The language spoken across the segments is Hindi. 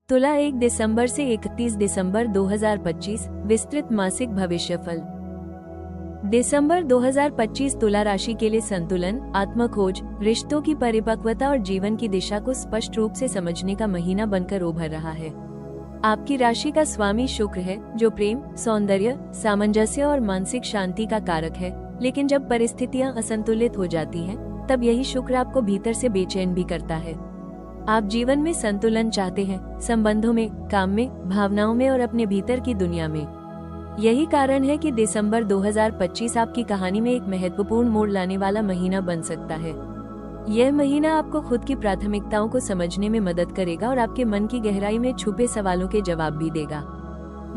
तुला 1 दिसंबर से 31 दिसंबर 2025 विस्तृत मासिक भविष्यफल। दिसंबर 2025 तुला राशि के लिए संतुलन, आत्मखोज, रिश्तों की परिपक्वता और जीवन की दिशा को स्पष्ट रूप से समझने का महीना बनकर उभर रहा है। आपकी राशि का स्वामी शुक्र है, जो प्रेम, सौंदर्य, सामंजस्य और मानसिक शांति का कारक है। लेकिन जब परिस्थितियां असंतुलित हो जाती हैं, तब यही शुक्र आपको भीतर से बेचैन भी करता है। आप जीवन में संतुलन चाहते हैं, संबंधों में, काम में, भावनाओं में और अपने भीतर की दुनिया में। यही कारण है कि दिसंबर 2025 आपकी कहानी में एक महत्वपूर्ण मोड़ लाने वाला महीना बन सकता है। यह महीना आपको खुद की प्राथमिकताओं को समझने में मदद करेगा और आपके मन की गहराई में छुपे सवालों के जवाब भी देगा।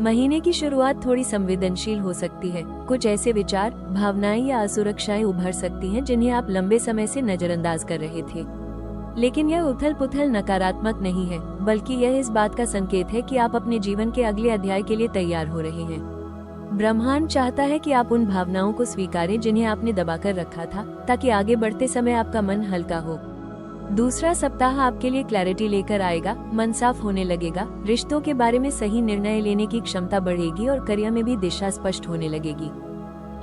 महीने की शुरुआत थोड़ी संवेदनशील हो सकती है। कुछ ऐसे विचार, भावनाएं या असुरक्षाएं उभर सकती हैं जिन्हें आप लंबे समय से नजरअंदाज कर रहे थे। लेकिन यह उथल पुथल नकारात्मक नहीं है, बल्कि यह इस बात का संकेत है कि आप अपने जीवन के अगले अध्याय के लिए तैयार हो रहे हैं। ब्रह्मांड चाहता है कि आप उन भावनाओं को स्वीकारें जिन्हें आपने दबाकर रखा था, ताकि आगे बढ़ते समय आपका मन हल्का हो। दूसरा सप्ताह आपके लिए क्लैरिटी लेकर आएगा, मन साफ होने लगेगा, रिश्तों के बारे में सही निर्णय लेने की क्षमता बढ़ेगी और करियर में भी दिशा स्पष्ट होने लगेगी।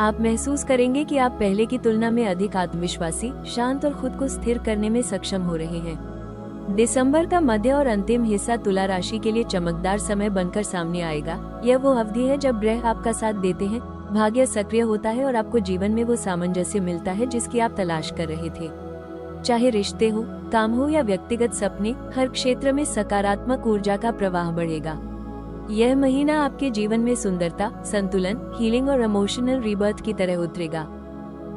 आप महसूस करेंगे कि आप पहले की तुलना में अधिक आत्मविश्वासी, शांत और खुद को स्थिर करने में सक्षम हो रहे हैं। दिसंबर का मध्य और अंतिम हिस्सा तुला राशि के लिए चमकदार समय बनकर सामने आएगा। यह वो अवधि है जब ग्रह आपका साथ देते हैं, भाग्य सक्रिय होता है और आपको जीवन में वो सामंजस्य मिलता है जिसकी आप तलाश कर रहे थे। चाहे रिश्ते हो, काम हो या व्यक्तिगत सपने, हर क्षेत्र में सकारात्मक ऊर्जा का प्रवाह बढ़ेगा। यह महीना आपके जीवन में सुंदरता, संतुलन, हीलिंग और इमोशनल रीबर्थ की तरह उतरेगा।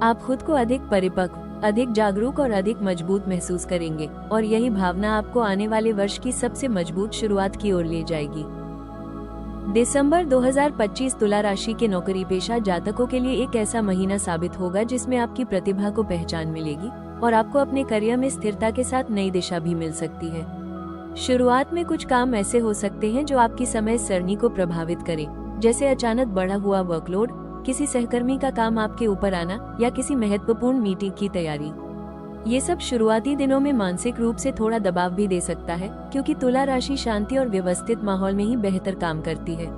आप खुद को अधिक परिपक्व, अधिक जागरूक और अधिक मजबूत महसूस करेंगे और यही भावना आपको आने वाले वर्ष की सबसे मजबूत शुरुआत की ओर ले जाएगी। दिसंबर 2025 तुला राशि के नौकरी पेशा जातकों के लिए एक ऐसा महीना साबित होगा जिसमें आपकी प्रतिभा को पहचान मिलेगी और आपको अपने करियर में स्थिरता के साथ नई दिशा भी मिल सकती है। शुरुआत में कुछ काम ऐसे हो सकते हैं जो आपकी समय सरणी को प्रभावित करें, जैसे अचानक बढ़ा हुआ वर्कलोड, किसी सहकर्मी का काम आपके ऊपर आना या किसी महत्वपूर्ण मीटिंग की तैयारी। ये सब शुरुआती दिनों में मानसिक रूप से थोड़ा दबाव भी दे सकता है, क्योंकि तुला राशि शांति और व्यवस्थित माहौल में ही बेहतर काम करती है।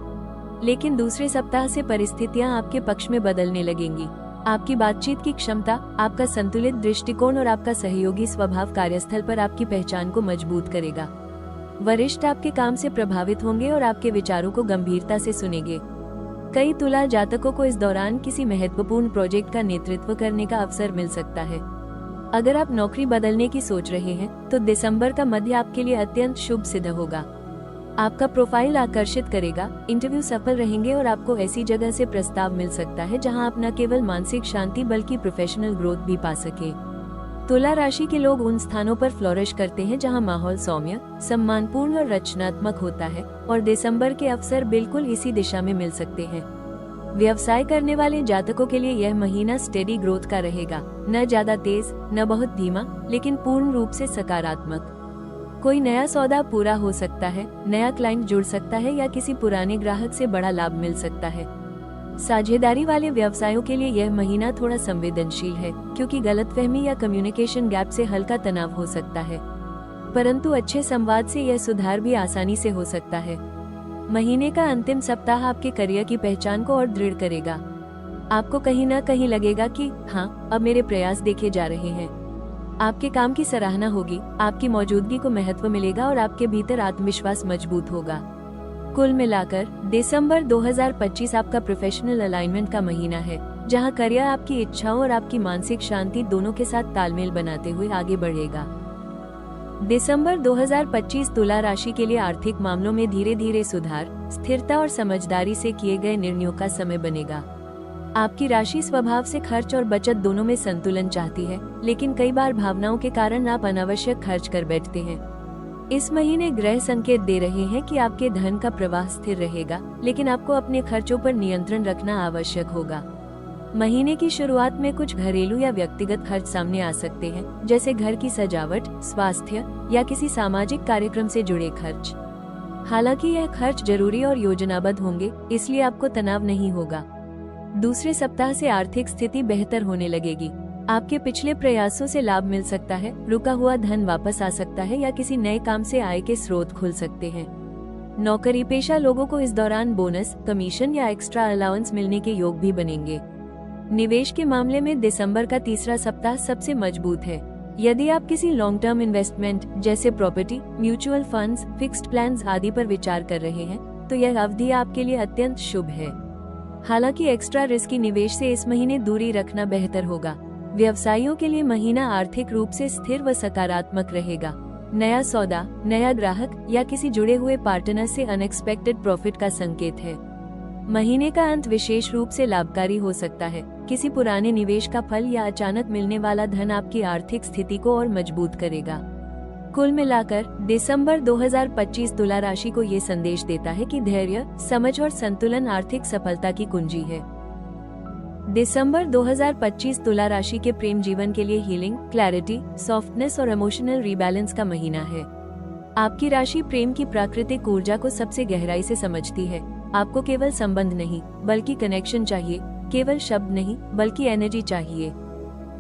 लेकिन दूसरे सप्ताह से परिस्थितियां आपके पक्ष में बदलने लगेंगी। आपकी बातचीत की क्षमता, आपका संतुलित दृष्टिकोण और आपका सहयोगी स्वभाव कार्यस्थल पर आपकी पहचान को मजबूत करेगा। वरिष्ठ आपके काम से प्रभावित होंगे और आपके विचारों को गंभीरता से सुनेंगे। कई तुला जातकों को इस दौरान किसी महत्वपूर्ण प्रोजेक्ट का नेतृत्व करने का अवसर मिल सकता है। अगर आप नौकरी बदलने की सोच रहे हैं, तो दिसंबर का मध्य आपके लिए अत्यंत शुभ सिद्ध होगा। आपका प्रोफाइल आकर्षित करेगा, इंटरव्यू सफल रहेंगे और आपको ऐसी जगह से प्रस्ताव मिल सकता है जहां आप न केवल मानसिक शांति बल्कि प्रोफेशनल ग्रोथ भी पा सके। तुला राशि के लोग उन स्थानों पर फ्लोरिश करते हैं जहां माहौल सौम्य, सम्मानपूर्ण और रचनात्मक होता है, और दिसंबर के अवसर बिल्कुल इसी दिशा में मिल सकते हैं। व्यवसाय करने वाले जातकों के लिए यह महीना स्टेडी ग्रोथ का रहेगा, न ज्यादा तेज, न बहुत धीमा, लेकिन पूर्ण रूप से सकारात्मक। कोई नया सौदा पूरा हो सकता है, नया क्लाइंट जुड़ सकता है या किसी पुराने ग्राहक से बड़ा लाभ मिल सकता है। साझेदारी वाले व्यवसायों के लिए यह महीना थोड़ा संवेदनशील है, क्योंकि गलतफहमी या कम्युनिकेशन गैप से हल्का तनाव हो सकता है, परंतु अच्छे संवाद से यह सुधार भी आसानी से हो सकता है। महीने का अंतिम सप्ताह आपके करियर की पहचान को और दृढ़ करेगा। आपको कहीं न कहीं लगेगा कि हाँ, अब मेरे प्रयास देखे जा रहे हैं। आपके काम की सराहना होगी, आपकी मौजूदगी को महत्व मिलेगा और आपके भीतर आत्मविश्वास मजबूत होगा। कुल मिलाकर दिसंबर 2025 आपका प्रोफेशनल अलाइनमेंट का महीना है, जहां करियर आपकी इच्छाओं और आपकी मानसिक शांति दोनों के साथ तालमेल बनाते हुए आगे बढ़ेगा। दिसंबर 2025 तुला राशि के लिए आर्थिक मामलों में धीरे धीरे सुधार, स्थिरता और समझदारी से किए गए निर्णयों का समय बनेगा। आपकी राशि स्वभाव से खर्च और बचत दोनों में संतुलन चाहती है, लेकिन कई बार भावनाओं के कारण आप अनावश्यक खर्च कर बैठते हैं। इस महीने ग्रह संकेत दे रहे हैं कि आपके धन का प्रवाह स्थिर रहेगा, लेकिन आपको अपने खर्चों पर नियंत्रण रखना आवश्यक होगा। महीने की शुरुआत में कुछ घरेलू या व्यक्तिगत खर्च सामने आ सकते हैं, जैसे घर की सजावट, स्वास्थ्य या किसी सामाजिक कार्यक्रम से जुड़े खर्च। हालांकि यह खर्च जरूरी और योजनाबद्ध होंगे, इसलिए आपको तनाव नहीं होगा। दूसरे सप्ताह से आर्थिक स्थिति बेहतर होने लगेगी। आपके पिछले प्रयासों से लाभ मिल सकता है, रुका हुआ धन वापस आ सकता है या किसी नए काम से आय के स्रोत खुल सकते हैं। नौकरी पेशा लोगों को इस दौरान बोनस, कमीशन या एक्स्ट्रा अलाउंस मिलने के योग भी बनेंगे। निवेश के मामले में दिसंबर का तीसरा सप्ताह सबसे मजबूत है। यदि आप किसी लॉन्ग टर्म इन्वेस्टमेंट जैसे property, mutual funds, fixed plans आदि पर विचार कर रहे हैं तो यह अवधि आपके लिए अत्यंत शुभ है। हालांकि एक्स्ट्रा रिस्की निवेश से इस महीने दूरी रखना बेहतर होगा। व्यवसायियों के लिए महीना आर्थिक रूप से स्थिर व सकारात्मक रहेगा। नया सौदा, नया ग्राहक या किसी जुड़े हुए पार्टनर से अनएक्सपेक्टेड प्रॉफिट का संकेत है। महीने का अंत विशेष रूप से लाभकारी हो सकता है। किसी पुराने निवेश का फल या अचानक मिलने वाला धन आपकी आर्थिक स्थिति को और मजबूत करेगा। कुल मिलाकर दिसंबर 2025 तुला राशि को ये संदेश देता है कि धैर्य, समझ और संतुलन आर्थिक सफलता की कुंजी है। दिसंबर 2025 तुला राशि के प्रेम जीवन के लिए हीलिंग, क्लैरिटी, सॉफ्टनेस और इमोशनल रीबैलेंस का महीना है। आपकी राशि प्रेम की प्राकृतिक ऊर्जा को सबसे गहराई से समझती है। आपको केवल संबंध नहीं बल्कि कनेक्शन चाहिए, केवल शब्द नहीं बल्कि एनर्जी चाहिए।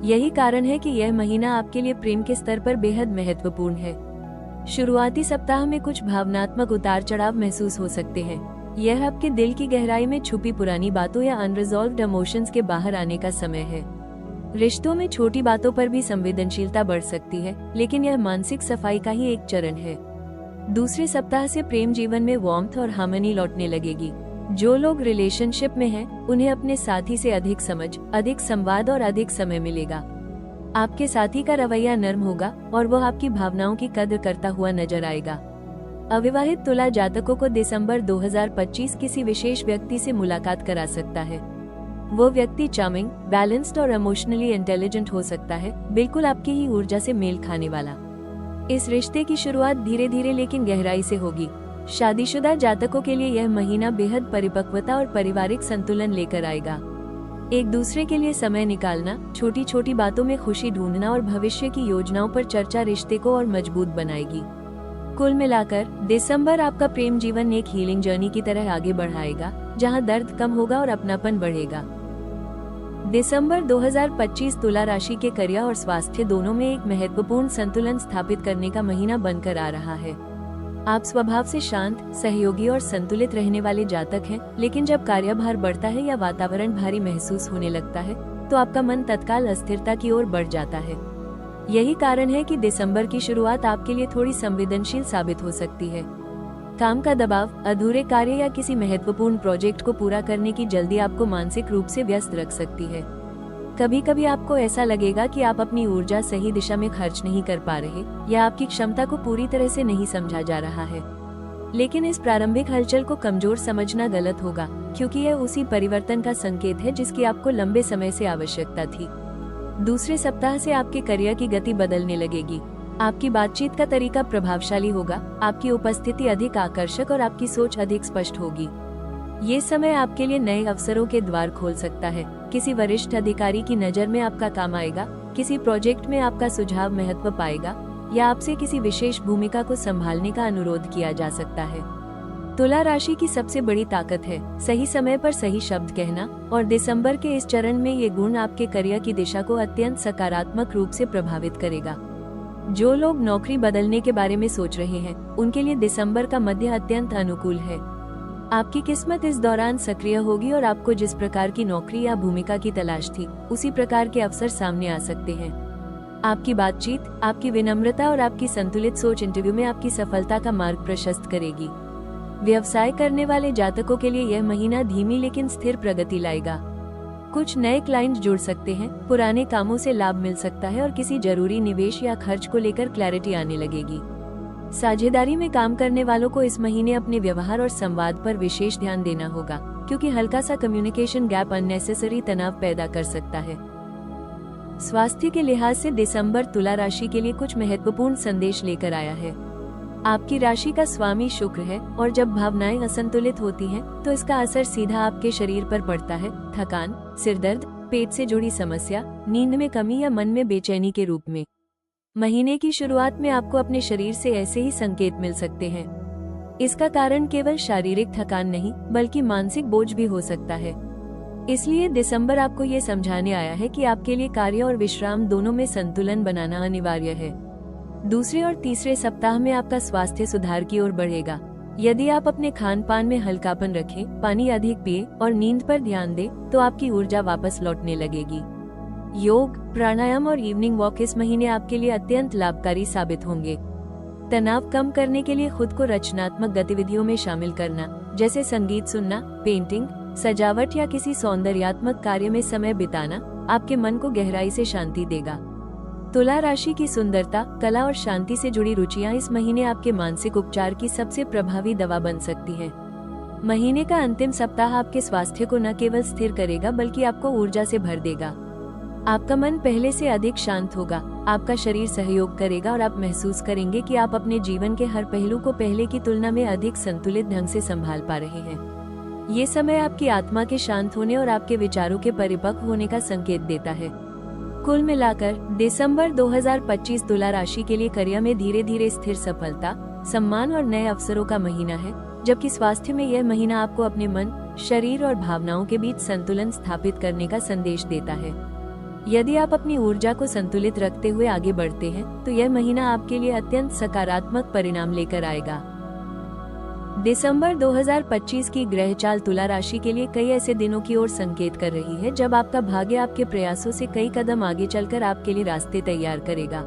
यही कारण है कि यह महीना आपके लिए प्रेम के स्तर पर बेहद महत्वपूर्ण है। शुरुआती सप्ताह में कुछ भावनात्मक उतार चढ़ाव महसूस हो सकते हैं। यह आपके दिल की गहराई में छुपी पुरानी बातों या अनरिजॉल्व्ड इमोशंस के बाहर आने का समय है। रिश्तों में छोटी बातों पर भी संवेदनशीलता बढ़ सकती है, लेकिन यह मानसिक सफाई का ही एक चरण है। दूसरे सप्ताह से प्रेम जीवन में वार्मथ और हार्मनी लौटने लगेगी। जो लोग रिलेशनशिप में हैं, उन्हें अपने साथी से अधिक समझ, अधिक संवाद और अधिक समय मिलेगा। आपके साथी का रवैया नर्म होगा और वह आपकी भावनाओं की कद्र करता हुआ नजर आएगा। अविवाहित तुला जातकों को दिसंबर 2025 किसी विशेष व्यक्ति से मुलाकात करा सकता है। वो व्यक्ति चार्मिंग, बैलेंस्ड और इमोशनली इंटेलिजेंट हो सकता है, बिल्कुल आपकी ही ऊर्जा से मेल खाने वाला। इस रिश्ते की शुरुआत धीरे धीरे लेकिन गहराई से होगी। शादीशुदा जातकों के लिए यह महीना बेहद परिपक्वता और पारिवारिक संतुलन लेकर आएगा। एक दूसरे के लिए समय निकालना, छोटी छोटी बातों में खुशी ढूंढना और भविष्य की योजनाओं पर चर्चा रिश्ते को और मजबूत बनाएगी। कुल मिलाकर दिसंबर आपका प्रेम जीवन एक हीलिंग जर्नी की तरह आगे बढ़ाएगा, जहां दर्द कम होगा और अपनापन बढ़ेगा। दिसंबर 2025 तुला राशि के करियर और स्वास्थ्य दोनों में एक महत्वपूर्ण संतुलन स्थापित करने का महीना बनकर आ रहा है। आप स्वभाव से शांत, सहयोगी और संतुलित रहने वाले जातक हैं, लेकिन जब कार्यभार बढ़ता है या वातावरण भारी महसूस होने लगता है तो आपका मन तत्काल अस्थिरता की ओर बढ़ जाता है। यही कारण है कि दिसंबर की शुरुआत आपके लिए थोड़ी संवेदनशील साबित हो सकती है। काम का दबाव, अधूरे कार्य या किसी महत्वपूर्ण प्रोजेक्ट को पूरा करने की जल्दी आपको मानसिक रूप से व्यस्त रख सकती है। कभी कभी आपको ऐसा लगेगा कि आप अपनी ऊर्जा सही दिशा में खर्च नहीं कर पा रहे या आपकी क्षमता को पूरी तरह से नहीं समझा जा रहा है। लेकिन इस प्रारंभिक हलचल को कमजोर समझना गलत होगा, क्योंकि यह उसी परिवर्तन का संकेत है जिसकी आपको लंबे समय से आवश्यकता थी। दूसरे सप्ताह से आपके करियर की गति बदलने लगेगी। आपकी बातचीत का तरीका प्रभावशाली होगा, आपकी उपस्थिति अधिक आकर्षक और आपकी सोच अधिक स्पष्ट होगी। ये समय आपके लिए नए अवसरों के द्वार खोल सकता है। किसी वरिष्ठ अधिकारी की नज़र में आपका काम आएगा, किसी प्रोजेक्ट में आपका सुझाव महत्व पाएगा या आपसे किसी विशेष भूमिका को संभालने का अनुरोध किया जा सकता है। तुला राशि की सबसे बड़ी ताकत है सही समय पर सही शब्द कहना, और दिसंबर के इस चरण में ये गुण आपके करियर की दिशा को अत्यंत सकारात्मक रूप से प्रभावित करेगा। जो लोग नौकरी बदलने के बारे में सोच रहे हैं, उनके लिए दिसंबर का मध्य अत्यंत अनुकूल है। आपकी किस्मत इस दौरान सक्रिय होगी और आपको जिस प्रकार की नौकरी या भूमिका की तलाश थी, उसी प्रकार के अवसर सामने आ सकते हैं। आपकी बातचीत, आपकी विनम्रता और आपकी संतुलित सोच इंटरव्यू में आपकी सफलता का मार्ग प्रशस्त करेगी। व्यवसाय करने वाले जातकों के लिए यह महीना धीमी लेकिन स्थिर प्रगति लाएगा। कुछ नए क्लाइंट जुड़ सकते हैं, पुराने कामों से लाभ मिल सकता है और किसी जरूरी निवेश या खर्च को लेकर क्लैरिटी आने लगेगी। साझेदारी में काम करने वालों को इस महीने अपने व्यवहार और संवाद पर विशेष ध्यान देना होगा, क्योंकि हल्का सा कम्युनिकेशन गैप अननेसेसरी तनाव पैदा कर सकता है। स्वास्थ्य के लिहाज से दिसंबर तुला राशि के लिए कुछ महत्वपूर्ण संदेश लेकर आया है। आपकी राशि का स्वामी शुक्र है और जब भावनाएं असंतुलित होती हैं, तो इसका असर सीधा आपके शरीर पर पड़ता है। थकान, सिरदर्द, पेट से जुड़ी समस्या, नींद में कमी या मन में बेचैनी के रूप में। महीने की शुरुआत में आपको अपने शरीर से ऐसे ही संकेत मिल सकते हैं। इसका कारण केवल शारीरिक थकान नहीं बल्कि मानसिक बोझ भी हो सकता है। इसलिए दिसंबर आपको ये समझाने आया है कि आपके लिए कार्य और विश्राम दोनों में संतुलन बनाना अनिवार्य है। दूसरे और तीसरे सप्ताह में आपका स्वास्थ्य सुधार की ओर बढ़ेगा। यदि आप अपने खान पान में हल्कापन रखें, पानी अधिक पिए और नींद पर ध्यान दें, तो आपकी ऊर्जा वापस लौटने लगेगी। योग, प्राणायाम और इवनिंग वॉक इस महीने आपके लिए अत्यंत लाभकारी साबित होंगे। तनाव कम करने के लिए खुद को रचनात्मक गतिविधियों में शामिल करना, जैसे संगीत सुनना, पेंटिंग, सजावट या किसी सौंदर्यात्मक कार्य में समय बिताना, आपके मन को गहराई से शांति देगा। तुला राशि की सुंदरता, कला और शांति से जुड़ी रुचियां इस महीने आपके मानसिक उपचार की सबसे प्रभावी दवा बन सकती है। महीने का अंतिम सप्ताह आपके स्वास्थ्य को न केवल स्थिर करेगा बल्कि आपको ऊर्जा से भर देगा। आपका मन पहले से अधिक शांत होगा, आपका शरीर सहयोग करेगा और आप महसूस करेंगे कि आप अपने जीवन के हर पहलू को पहले की तुलना में अधिक संतुलित ढंग से संभाल पा रहे हैं। ये समय आपकी आत्मा के शांत होने और आपके विचारों के परिपक्व होने का संकेत देता है। कुल मिलाकर दिसंबर 2025 तुला राशि के लिए करियर में धीरे धीरे स्थिर सफलता, सम्मान और नए अवसरों का महीना है, जबकि स्वास्थ्य में यह महीना आपको अपने मन, शरीर और भावनाओं के बीच संतुलन स्थापित करने का संदेश देता है। यदि आप अपनी ऊर्जा को संतुलित रखते हुए आगे बढ़ते हैं, तो यह महीना आपके लिए अत्यंत सकारात्मक परिणाम लेकर आएगा। दिसंबर 2025 की ग्रह चाल तुला राशि के लिए कई ऐसे दिनों की ओर संकेत कर रही है जब आपका भाग्य आपके प्रयासों से कई कदम आगे चलकर आपके लिए रास्ते तैयार करेगा।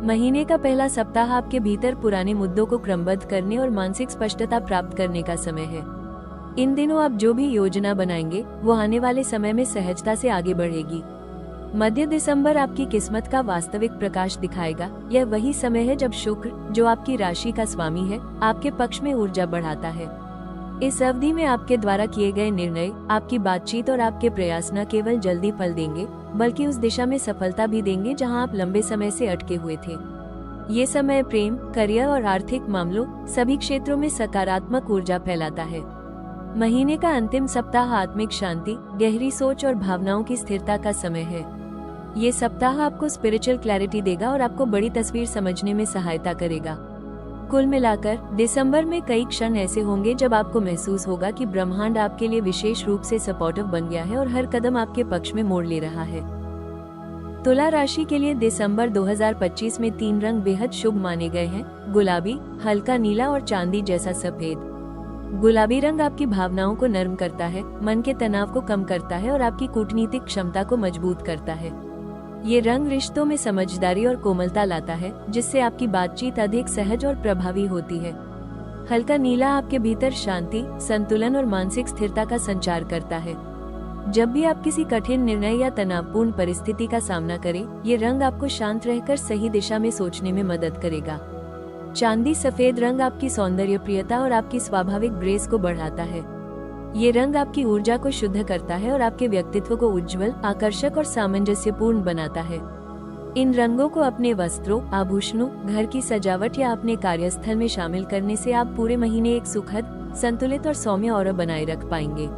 महीने का पहला सप्ताह आपके भीतर पुराने मुद्दों को क्रमबद्ध करने और मानसिक स्पष्टता प्राप्त करने का समय है। इन दिनों आप जो भी योजना बनाएंगे वो आने वाले समय में सहजता से आगे बढ़ेगी। मध्य दिसंबर आपकी किस्मत का वास्तविक प्रकाश दिखाएगा। यह वही समय है जब शुक्र, जो आपकी राशि का स्वामी है, आपके पक्ष में ऊर्जा बढ़ाता है। इस अवधि में आपके द्वारा किए गए निर्णय, आपकी बातचीत और आपके प्रयास न केवल जल्दी फल देंगे बल्कि उस दिशा में सफलता भी देंगे जहां आप लंबे समय से अटके हुए थे। ये समय प्रेम, करियर और आर्थिक मामलों सभी क्षेत्रों में सकारात्मक ऊर्जा फैलाता है। महीने का अंतिम सप्ताह आत्मिक शांति, गहरी सोच और भावनाओं की स्थिरता का समय है। ये सप्ताह आपको स्पिरिचुअल क्लैरिटी देगा और आपको बड़ी तस्वीर समझने में सहायता करेगा। कुल मिलाकर दिसंबर में कई क्षण ऐसे होंगे जब आपको महसूस होगा कि ब्रह्मांड आपके लिए विशेष रूप से सपोर्टिव बन गया है और हर कदम आपके पक्ष में मोड़ ले रहा है। तुला राशि के लिए दिसंबर 2025 में 3 रंग बेहद शुभ माने गए हैं: गुलाबी, हल्का नीला और चांदी जैसा सफेद। गुलाबी रंग आपकी भावनाओं को नर्म करता है, मन के तनाव को कम करता है और आपकी कूटनीतिक क्षमता को मजबूत करता है। ये रंग रिश्तों में समझदारी और कोमलता लाता है, जिससे आपकी बातचीत अधिक सहज और प्रभावी होती है। हल्का नीला आपके भीतर शांति, संतुलन और मानसिक स्थिरता का संचार करता है। जब भी आप किसी कठिन निर्णय या तनावपूर्ण परिस्थिति का सामना करें, ये रंग आपको शांत रहकर सही दिशा में सोचने में मदद करेगा। चांदी सफेद रंग आपकी सौंदर्यप्रियता और आपकी स्वाभाविक ग्रेस को बढ़ाता है। ये रंग आपकी ऊर्जा को शुद्ध करता है और आपके व्यक्तित्व को उज्जवल, आकर्षक और सामंजस्यपूर्ण बनाता है। इन रंगों को अपने वस्त्रों, आभूषणों, घर की सजावट या अपने कार्यस्थल में शामिल करने से आप पूरे महीने एक सुखद, संतुलित और सौम्य ऑरा बनाए रख पाएंगे।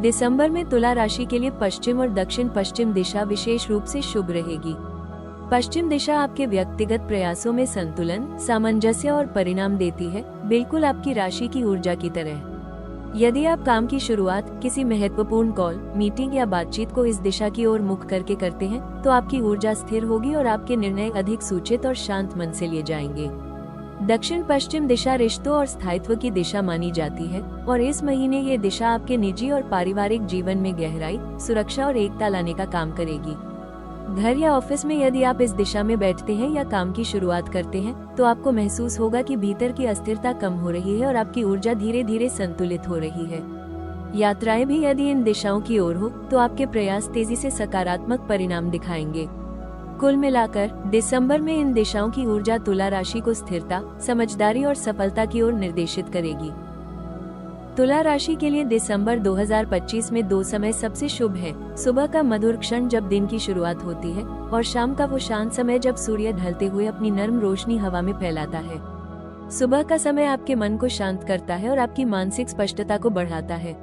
दिसंबर में तुला राशि के लिए पश्चिम और दक्षिण पश्चिम दिशा विशेष रूप से शुभ रहेगी। पश्चिम दिशा आपके व्यक्तिगत प्रयासों में संतुलन, सामंजस्य और परिणाम देती है, बिल्कुल आपकी राशि की ऊर्जा की तरह। यदि आप काम की शुरुआत किसी महत्वपूर्ण कॉल, मीटिंग या बातचीत को इस दिशा की ओर मुख करके करते हैं, तो आपकी ऊर्जा स्थिर होगी और आपके निर्णय अधिक सूचित और शांत मन से लिए जाएंगे। दक्षिण पश्चिम दिशा रिश्तों और स्थायित्व की दिशा मानी जाती है और इस महीने ये दिशा आपके निजी और पारिवारिक जीवन में गहराई, सुरक्षा और एकता लाने का काम करेगी। घर या ऑफिस में यदि आप इस दिशा में बैठते हैं या काम की शुरुआत करते हैं, तो आपको महसूस होगा कि भीतर की अस्थिरता कम हो रही है और आपकी ऊर्जा धीरे धीरे संतुलित हो रही है। यात्राएं भी यदि इन दिशाओं की ओर हो, तो आपके प्रयास तेजी से सकारात्मक परिणाम दिखाएंगे। कुल मिलाकर दिसंबर में इन दिशाओं की ऊर्जा तुला राशि को स्थिरता, समझदारी और सफलता की ओर निर्देशित करेगी। तुला राशि के लिए दिसंबर 2025 में 2 समय सबसे शुभ है: सुबह का मधुर क्षण जब दिन की शुरुआत होती है और शाम का वो शांत समय जब सूर्य ढलते हुए अपनी नर्म रोशनी हवा में फैलाता है। सुबह का समय आपके मन को शांत करता है और आपकी मानसिक स्पष्टता को बढ़ाता है।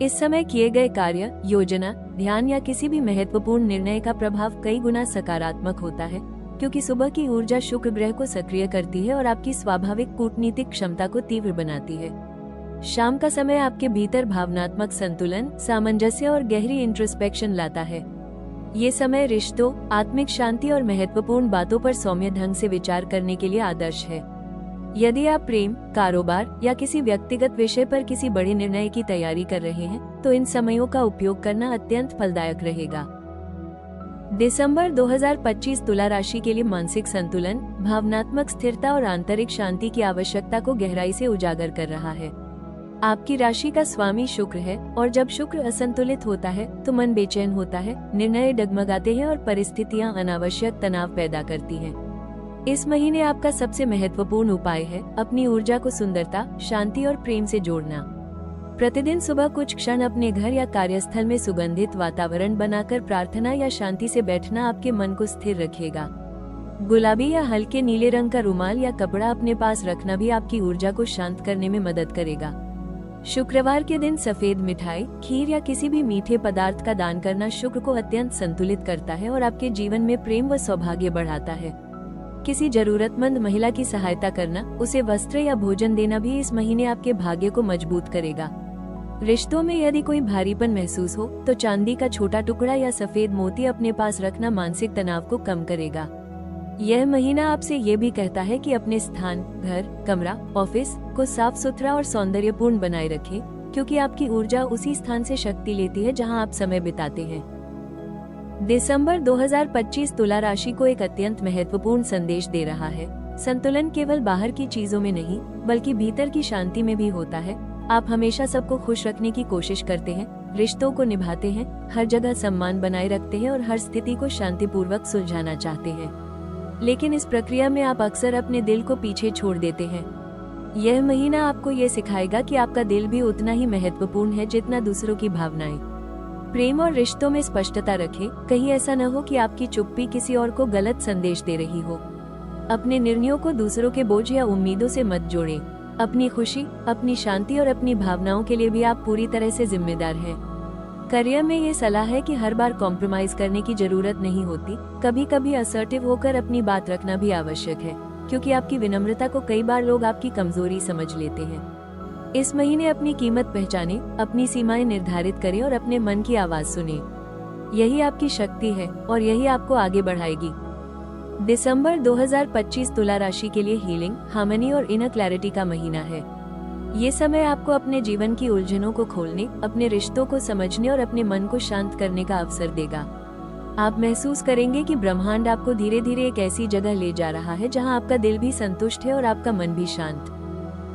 इस समय किए गए कार्य, योजना, ध्यान या किसी भी महत्वपूर्ण निर्णय का प्रभाव कई गुना सकारात्मक होता है, क्योंकि सुबह की ऊर्जा शुक्र ग्रह को सक्रिय करती है और आपकी स्वाभाविक कूटनीतिक क्षमता को तीव्र बनाती है। शाम का समय आपके भीतर भावनात्मक संतुलन, सामंजस्य और गहरी इंट्रोस्पेक्शन लाता है। ये समय रिश्तों, आत्मिक शांति और महत्वपूर्ण बातों पर सौम्य ढंग से विचार करने के लिए आदर्श है। यदि आप प्रेम, कारोबार या किसी व्यक्तिगत विषय पर किसी बड़े निर्णय की तैयारी कर रहे हैं, तो इन समयों का उपयोग करना अत्यंत फलदायक रहेगा। दिसंबर 2025 तुला राशि के लिए मानसिक संतुलन, भावनात्मक स्थिरता और आंतरिक शांति की आवश्यकता को गहराई से उजागर कर रहा है। आपकी राशि का स्वामी शुक्र है और जब शुक्र असंतुलित होता है तो मन बेचैन होता है, निर्णय डगमगाते हैं और परिस्थितियां अनावश्यक तनाव पैदा करती हैं। इस महीने आपका सबसे महत्वपूर्ण उपाय है अपनी ऊर्जा को सुंदरता, शांति और प्रेम से जोड़ना। प्रतिदिन सुबह कुछ क्षण अपने घर या कार्यस्थल में सुगंधित वातावरण बनाकर प्रार्थना या शांति से बैठना आपके मन को स्थिर रखेगा। गुलाबी या हल्के नीले रंग का रुमाल या कपड़ा अपने पास रखना भी आपकी ऊर्जा को शांत करने में मदद करेगा। शुक्रवार के दिन सफेद मिठाई, खीर या किसी भी मीठे पदार्थ का दान करना शुक्र को अत्यंत संतुलित करता है और आपके जीवन में प्रेम व सौभाग्य बढ़ाता है। किसी जरूरतमंद महिला की सहायता करना, उसे वस्त्र या भोजन देना भी इस महीने आपके भाग्य को मजबूत करेगा। रिश्तों में यदि कोई भारीपन महसूस हो तो चांदी का छोटा टुकड़ा या सफेद मोती अपने पास रखना मानसिक तनाव को कम करेगा। यह महीना आपसे ये भी कहता है कि अपने स्थान, घर, कमरा, ऑफिस को साफ सुथरा और सौंदर्यपूर्ण बनाए रखें, क्योंकि आपकी ऊर्जा उसी स्थान से शक्ति लेती है जहां आप समय बिताते हैं। दिसंबर 2025 तुला राशि को एक अत्यंत महत्वपूर्ण संदेश दे रहा है। संतुलन केवल बाहर की चीजों में नहीं, बल्कि भीतर की शांति में भी होता है। आप हमेशा सबको खुश रखने की कोशिश करते हैं, रिश्तों को निभाते हैं, हर जगह सम्मान बनाए रखते हैं और हर स्थिति को शांतिपूर्वक सुलझाना चाहते हैं। लेकिन इस प्रक्रिया में आप अक्सर अपने दिल को पीछे छोड़ देते हैं। यह महीना आपको ये सिखाएगा कि आपका दिल भी उतना ही महत्वपूर्ण है जितना दूसरों की भावनाएं। प्रेम और रिश्तों में स्पष्टता रखें, कहीं ऐसा न हो कि आपकी चुप्पी किसी और को गलत संदेश दे रही हो। अपने निर्णयों को दूसरों के बोझ या उम्मीदों से मत जोड़ें। अपनी खुशी, अपनी शांति और अपनी भावनाओं के लिए भी आप पूरी तरह से जिम्मेदार हैं। करियर में ये सलाह है कि हर बार कॉम्प्रोमाइज करने की जरूरत नहीं होती। कभी कभी असर्टिव होकर अपनी बात रखना भी आवश्यक है, क्योंकि आपकी विनम्रता को कई बार लोग आपकी कमजोरी समझ लेते हैं। इस महीने अपनी कीमत पहचानें, अपनी सीमाएं निर्धारित करें और अपने मन की आवाज सुनें। यही आपकी शक्ति है और यही आपको आगे बढ़ाएगी। दिसंबर 2025 तुला राशि के लिए हीलिंग, हार्मनी और इनर क्लैरिटी का महीना है। ये समय आपको अपने जीवन की उलझनों को खोलने, अपने रिश्तों को समझने और अपने मन को शांत करने का अवसर देगा। आप महसूस करेंगे कि ब्रह्मांड आपको धीरे धीरे एक ऐसी जगह ले जा रहा है जहां आपका दिल भी संतुष्ट है और आपका मन भी शांत।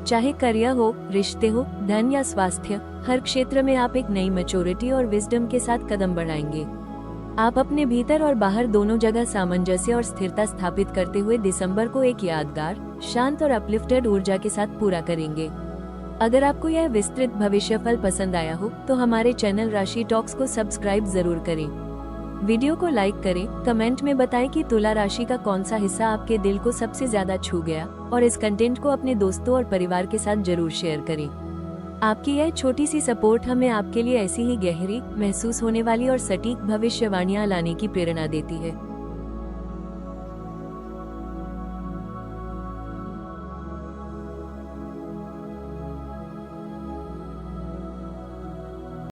चाहे करियर हो, रिश्ते हो, धन या स्वास्थ्य, हर क्षेत्र में आप एक नई मैच्योरिटी और विजडम के साथ कदम बढ़ाएंगे। आप अपने भीतर और बाहर दोनों जगह सामंजस्य और स्थिरता स्थापित करते हुए दिसंबर को एक यादगार, शांत और अपलिफ्टेड ऊर्जा के साथ पूरा करेंगे। अगर आपको यह विस्तृत भविष्यफल पसंद आया हो तो हमारे चैनल राशि टॉक्स को सब्सक्राइब जरूर करें। वीडियो को लाइक करें, कमेंट में बताएं कि तुला राशि का कौन सा हिस्सा आपके दिल को सबसे ज्यादा छू गया और इस कंटेंट को अपने दोस्तों और परिवार के साथ जरूर शेयर करें। आपकी यह छोटी सी सपोर्ट हमें आपके लिए ऐसी ही गहरी, महसूस होने वाली और सटीक भविष्यवाणियां लाने की प्रेरणा देती है।